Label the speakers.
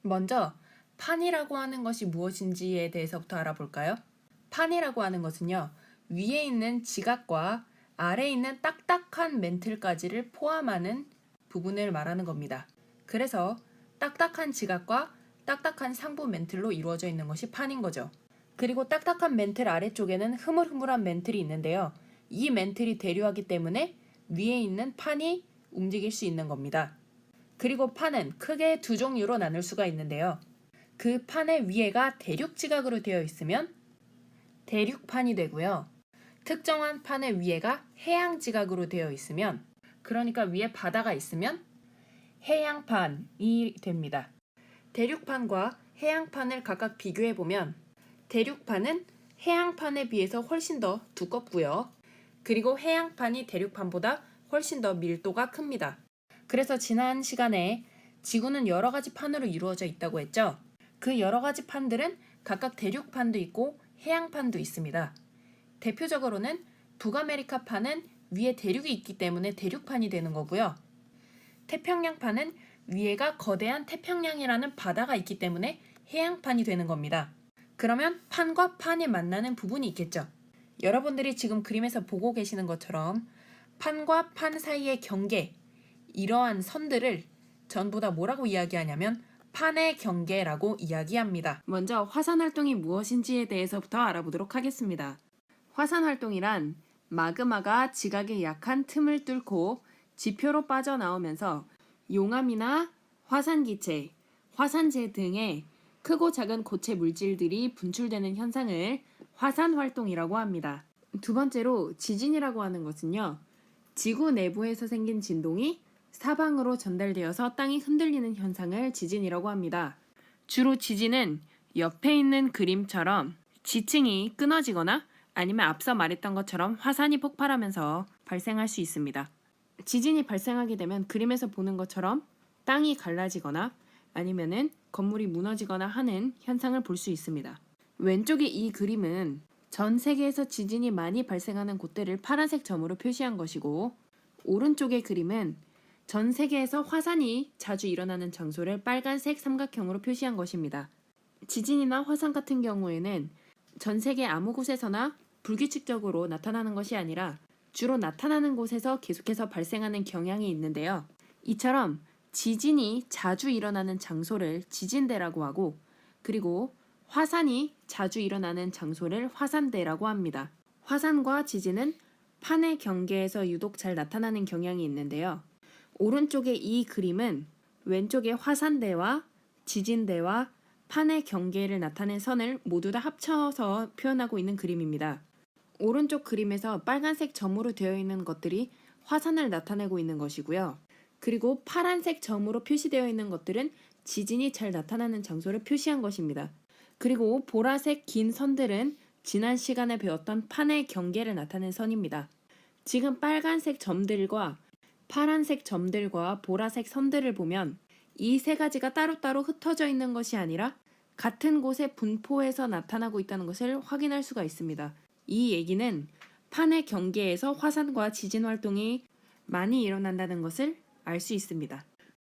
Speaker 1: 먼저 판이라고 하는 것이 무엇인지에 대해서부터 알아볼까요? 판이라고 하는 것은요, 위에 있는 지각과 아래에 있는 딱딱한 멘틀까지를 포함하는 부분을 말하는 겁니다. 그래서 딱딱한 지각과 딱딱한 상부 멘틀로 이루어져 있는 것이 판인 거죠. 그리고 딱딱한 멘틀 아래쪽에는 흐물흐물한 멘틀이 있는데요. 이 멘틀이 대류하기 때문에 위에 있는 판이 움직일 수 있는 겁니다. 그리고 판은 크게 두 종류로 나눌 수가 있는데요. 그 판의 위에가 대륙 지각으로 되어 있으면 대륙판이 되고요. 특정한 판의 위에가 해양 지각으로 되어 있으면, 그러니까 위에 바다가 있으면 해양판이 됩니다. 대륙판과 해양판을 각각 비교해 보면 대륙판은 해양판에 비해서 훨씬 더 두껍고요. 그리고 해양판이 대륙판보다 훨씬 더 밀도가 큽니다. 그래서 지난 시간에 지구는 여러 가지 판으로 이루어져 있다고 했죠. 그 여러 가지 판들은 각각 대륙판도 있고 해양판도 있습니다. 대표적으로는 북아메리카판은 위에 대륙이 있기 때문에 대륙판이 되는 거고요. 태평양판은 위에가 거대한 태평양이라는 바다가 있기 때문에 해양판이 되는 겁니다. 그러면 판과 판이 만나는 부분이 있겠죠. 여러분들이 지금 그림에서 보고 계시는 것처럼 판과 판 사이의 경계, 이러한 선들을 전부 다 뭐라고 이야기하냐면 판의 경계라고 이야기합니다. 먼저 화산활동이 무엇인지에 대해서부터 알아보도록 하겠습니다. 화산활동이란 마그마가 지각에 약한 틈을 뚫고 지표로 빠져나오면서 용암이나 화산기체, 화산재 등의 크고 작은 고체 물질들이 분출되는 현상을 화산활동이라고 합니다. 두 번째로 지진이라고 하는 것은요, 지구 내부에서 생긴 진동이 사방으로 전달되어서 땅이 흔들리는 현상을 지진이라고 합니다. 주로 지진은 옆에 있는 그림처럼 지층이 끊어지거나 아니면 앞서 말했던 것처럼 화산이 폭발하면서 발생할 수 있습니다. 지진이 발생하게 되면 그림에서 보는 것처럼 땅이 갈라지거나 아니면은 건물이 무너지거나 하는 현상을 볼 수 있습니다. 왼쪽의 이 그림은 전 세계에서 지진이 많이 발생하는 곳들을 파란색 점으로 표시한 것이고, 오른쪽의 그림은 전 세계에서 화산이 자주 일어나는 장소를 빨간색 삼각형으로 표시한 것입니다. 지진이나 화산 같은 경우에는 전 세계 아무 곳에서나 불규칙적으로 나타나는 것이 아니라 주로 나타나는 곳에서 계속해서 발생하는 경향이 있는데요. 이처럼 지진이 자주 일어나는 장소를 지진대라고 하고, 그리고 화산이 자주 일어나는 장소를 화산대라고 합니다. 화산과 지진은 판의 경계에서 유독 잘 나타나는 경향이 있는데요. 오른쪽의 이 그림은 왼쪽의 화산대와 지진대와 판의 경계를 나타낸 선을 모두 다 합쳐서 표현하고 있는 그림입니다. 오른쪽 그림에서 빨간색 점으로 되어 있는 것들이 화산을 나타내고 있는 것이고요. 그리고 파란색 점으로 표시되어 있는 것들은 지진이 잘 나타나는 장소를 표시한 것입니다. 그리고 보라색 긴 선들은 지난 시간에 배웠던 판의 경계를 나타낸 선입니다. 지금 빨간색 점들과 파란색 점들과 보라색 선들을 보면 이 세 가지가 따로따로 흩어져 있는 것이 아니라 같은 곳에 분포해서 나타나고 있다는 것을 확인할 수가 있습니다. 이 얘기는 판의 경계에서 화산과 지진 활동이 많이 일어난다는 것을 알 수 있습니다.